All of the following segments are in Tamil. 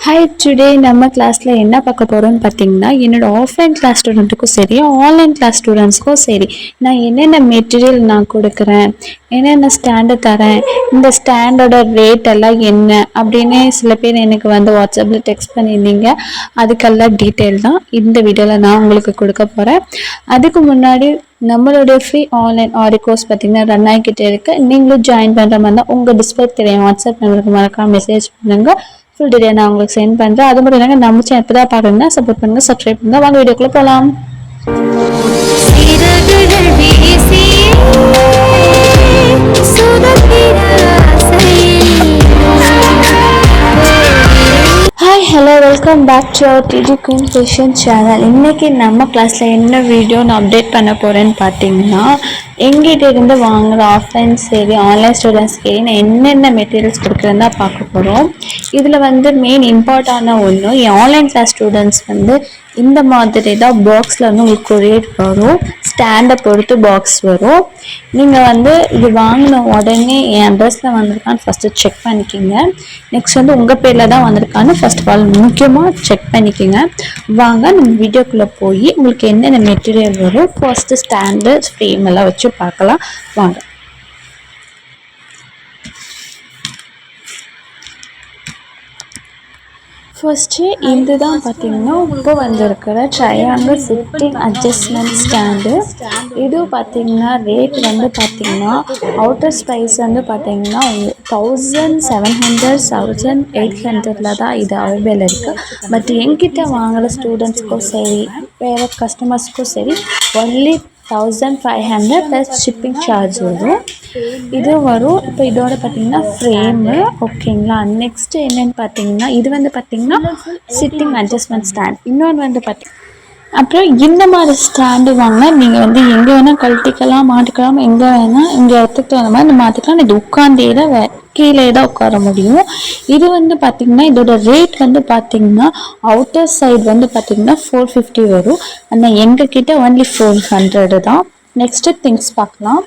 ஹாய், டுடே நம்ம கிளாஸில் என்ன பார்க்க போகிறோம்னு பார்த்தீங்கன்னா, என்னோட ஆஃப்லைன் கிளாஸ் ஸ்டூடெண்ட்டுக்கும் சரி, ஆன்லைன் கிளாஸ் ஸ்டூடெண்ட்ஸ்க்கும் சரி, நான் என்னென்ன மெட்டீரியல் நான் கொடுக்குறேன், என்னென்ன ஸ்டாண்டு தரேன், இந்த ஸ்டாண்டோட ரேட் எல்லாம் என்ன அப்படின்னு சில பேர் எனக்கு வந்து வாட்ஸ்அப்பில் டெக்ஸ்ட் பண்ணியிருந்தீங்க. அதுக்கெல்லாம் டீட்டெயில் தான் இந்த வீடியோவில் நான் உங்களுக்கு கொடுக்க போகிறேன். அதுக்கு முன்னாடி நம்மளுடைய ஃப்ரீ ஆன்லைன் ஆரி கோர்ஸ் பார்த்தீங்கன்னா ரன் ஆகிக்கிட்டே இருக்குது. நீங்களும் ஜாயின் பண்ணுற மாதிரி தான் உங்கள் டிஸ்பிளே தெரியும் வாட்ஸ்அப் நம்பருக்கு மறக்காம மெசேஜ் பண்ணுங்கள். ஃபுல் டீடைல் நான் உங்களுக்கு சென்ட் பண்ணுறேன். அது மட்டும் இல்லைங்க, நம்ம சேனல் இப்போ தான் பார்க்குறீங்கன்னா சப்போர்ட் பண்ணுங்கள், சப்ஸ்கிரைப் பண்ணுங்கள். வாங்க வீடியோக்குள்ளே போகலாம். Hi, hello, welcome back to our DD queen fashion channel. இன்றைக்கி நம்ம கிளாஸில் என்ன வீடியோ நான் அப்டேட் பண்ண போகிறேன்னு பார்த்தீங்கன்னா, எங்கிட்ட இருந்து வாங்குகிற ஆஃப்லைன் சரி ஆன்லைன் ஸ்டூடெண்ட்ஸ் சரி நான் என்னென்ன மெட்டீரியல்ஸ் கொடுக்குறேன்னு தான் பார்க்க போகிறோம். இதில் வந்து மெயின் இம்பார்ட்டான ஒன்று, என் ஆன்லைன் கிளாஸ் ஸ்டூடெண்ட்ஸ் வந்து இந்த மாதிரி தான் பாக்ஸில் வந்து உங்களுக்கு கொரியர் வரும். ஸ்டாண்டை பொறுத்து பாக்ஸ் வரும். நீங்கள் வந்து இது வாங்கின உடனே என் அட்ரஸில் வந்திருக்கான்னு ஃபஸ்ட்டு செக் பண்ணிக்கிங்க. நெக்ஸ்ட் வந்து உங்கள் பேரில் தான் வந்திருக்கான்னு ஃபர்ஸ்ட் ஆஃப் ஆல் முக்கியமாக செக் பண்ணிக்கோங்க. வாங்க நம்ம வீடியோக்குள்ளே போய் உங்களுக்கு என்னென்ன மெட்டீரியல் வரும், ஃபர்ஸ்ட்டு ஸ்டாண்டு ஃப்ரேம் எல்லாம் வச்சு பார்க்கலாம். வாங்க. ஃபர்ஸ்ட்டு இது தான் பார்த்தீங்கன்னா இப்போ வந்திருக்கிற ட்ரையாங்கிள் சிட்டிங் அட்ஜஸ்ட்மெண்ட் ஸ்டாண்டு. இது பார்த்தீங்கன்னா ரேட் வந்து பார்த்தீங்கன்னா அவுட்டர் ப்ரைஸ் வந்து பார்த்தீங்கன்னா 1700 1800 தான் இது அவைலபிள் இருக்குது. பட் என்கிட்ட வாங்குகிற ஸ்டூடெண்ட்ஸ்க்கும் சரி வேறு கஸ்டமர்ஸ்க்கும் சரி ஒன்லி 1500 ப்ளஸ் ஷிப்பிங் சார்ஜ் வரும். இது வரும். இப்போ இதோட பார்த்தீங்கன்னா ஃப்ரேமு ஓகேங்களா. நெக்ஸ்ட்டு என்னென்னு பார்த்தீங்கன்னா இது வந்து பார்த்தீங்கன்னா சிட்டிங் அட்ஜஸ்ட்மெண்ட் ஸ்டாண்ட். இன்னொன்று வந்து பார்த்தீங்கன்னா அப்புறம் இந்த மாதிரி ஸ்டாண்டு வாங்கினா நீங்கள் வந்து எங்கே வேணால் கழட்டிக்கலாம், மாட்டிக்கலாம், எங்கே வேணால் இங்கே இடத்துக்கு அந்த மாதிரி மாற்றிக்கலாம். இது உட்காந்தே தான் கீழே தான் உட்கார முடியும். இது வந்து பார்த்திங்கன்னா இதோட ரேட் வந்து பார்த்திங்கன்னா அவுட்டர் சைடு வந்து பார்த்திங்கன்னா 450 வரும். ஆனால் எங்ககிட்ட ஒன்லி 400 தான். நெக்ஸ்ட்டு திங்ஸ் பார்க்கலாம்.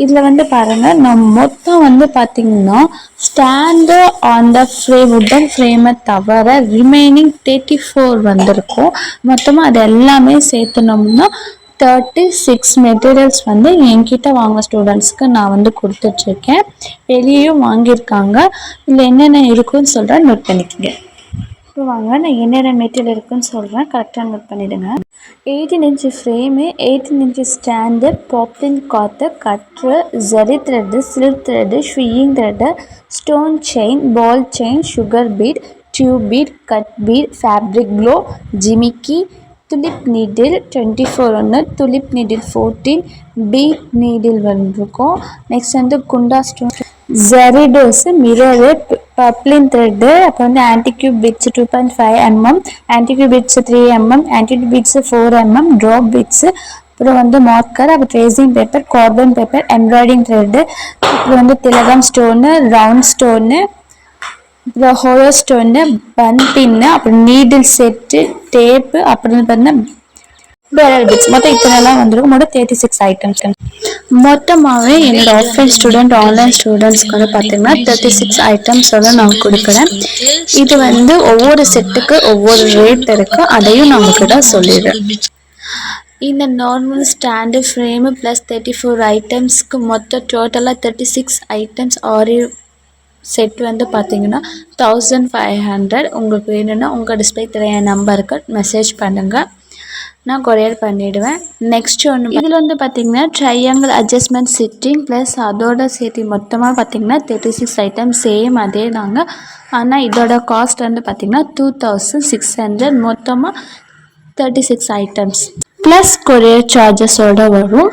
இதில் வந்து பாருங்கள், நம்ம மொத்தம் வந்து பார்த்திங்கன்னா ஸ்டாண்டு அந்த உட்டன் ஃப்ரேமை தவிர ரிமைனிங் 34 வந்திருக்கும். மொத்தமாக அது எல்லாமே சேர்த்துனோம்னா 36 மெட்டீரியல்ஸ் வந்து என்கிட்ட வாங்க ஸ்டூடெண்ட்ஸ்க்கு நான் வந்து கொடுத்துட்ருக்கேன். வெளியும் வாங்கியிருக்காங்க. இதில் என்னென்ன இருக்குன்னு சொல்கிறேன், நோட் பண்ணிக்கோங்க. இப்போ வாங்க நான் என்னென்ன மெட்டீரியல் இருக்குன்னு சொல்கிறேன், கரெக்டாக நோட் பண்ணிவிடுங்க. 18 inch frame, 18 inch stand, poplin cloth, கட்ரு, zari thread, silk thread, sewing thread, stone chain, ball chain, sugar bead, tube bead, cut bead, fabric glue, ஜிமிக்கி, துலிப் நீடில் 24 ஒன்று, துலிப் நீடில் 14, பீட் நீடில் வந்துருக்கும். நெக்ஸ்ட் வந்து kundan stone, zardosi, mirror, poplin thread, அப்புறம் வந்து antique beads 2.5 mm, antique beads 3 mm, antique beads 4 mm, drop beads, அப்புறம் வந்து மார்க்கர், அப்புறம் tracing paper, carbon paper, embroidery thread, அப்புறம் வந்து திலகம் ஸ்டோனு, ரவுண்ட் ஸ்டோனு, அப்புறம் ஹோலோ ஸ்டோனு, பன் பின்னு, அப்புறம் நீடில் செட்டு, டேப்பு, அப்புறம் பார்த்தீங்கன்னா பேரல் பிட்ஸ். மொத்தம் இத்தனைலாம் வந்துருக்கும். மொத்தம் 36 ஐட்டம்ஸ். மொத்தமாகவே என்னோட ஆஃப்லைன் ஸ்டூடெண்ட் ஆன்லைன் ஸ்டூடெண்ட்ஸ்க்கு வந்து பார்த்தீங்கன்னா 36 ஐட்டம்ஸ் வந்து நான் கொடுக்குறேன். இது வந்து ஒவ்வொரு செட்டுக்கு ஒவ்வொரு ரேட் இருக்குது, அதையும் நான் உங்ககிட்ட சொல்லிடுறேன். இந்த நார்மல் ஸ்டாண்டு ஃப்ரேமு ப்ளஸ் 34 ஐட்டம்ஸ்க்கு மொத்தம் டோட்டலாக 36 ஐட்டம்ஸ் ஆரி செட் வந்து பார்த்தீங்கன்னா 1500. உங்களுக்கு வேணும்னா உங்கள் டிஸ்பிளே தெரிய நம்பருக்கு மெசேஜ் பண்ணுங்கள், நான் கொரியர் பண்ணிவிடுவேன். நெக்ஸ்ட் ஒன்று இதில் வந்து பார்த்திங்கன்னா ட்ரையாங்கிள் அட்ஜஸ்ட்மெண்ட் சிட்டிங் ப்ளஸ் அதோட சேர்த்து மொத்தமாக பார்த்திங்கன்னா 36 ஐட்டம் சேம் அதே தாங்க. ஆனால் இதோட காஸ்ட் வந்து பார்த்திங்கன்னா 2600. மொத்தமாக 36 ஐட்டம்ஸ் ப்ளஸ் கொரியர் சார்ஜஸோடு வரும்.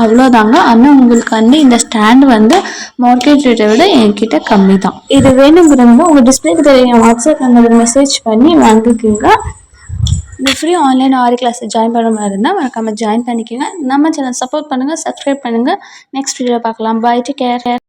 அவ்வளோதாங்க. ஆனால் உங்களுக்கு வந்து இந்த ஸ்டாண்ட் வந்து மார்க்கெட் ரேட்டை விட என்கிட்ட கம்மி தான். இது வேணுங்கிறவங்க உங்கள் டிஸ்பிளேக்கு தெரிய வாட்ஸ்அப் நம்பருக்கு மெசேஜ் பண்ணி வாங்கிக்கோங்க. இந்த ஃப்ரீ ஆன்லைன் ஆரி கிளாஸை ஜாயின் பண்ண மாதிரி இருந்தால் மறக்காமல் ஜாயின் பண்ணிக்கோங்க. நம்ம சேனல் சப்போர்ட் பண்ணுங்கள், சப்ஸ்கிரைப் பண்ணுங்கள். நெக்ஸ்ட் வீடியோ பார்க்கலாம். Bye, take care.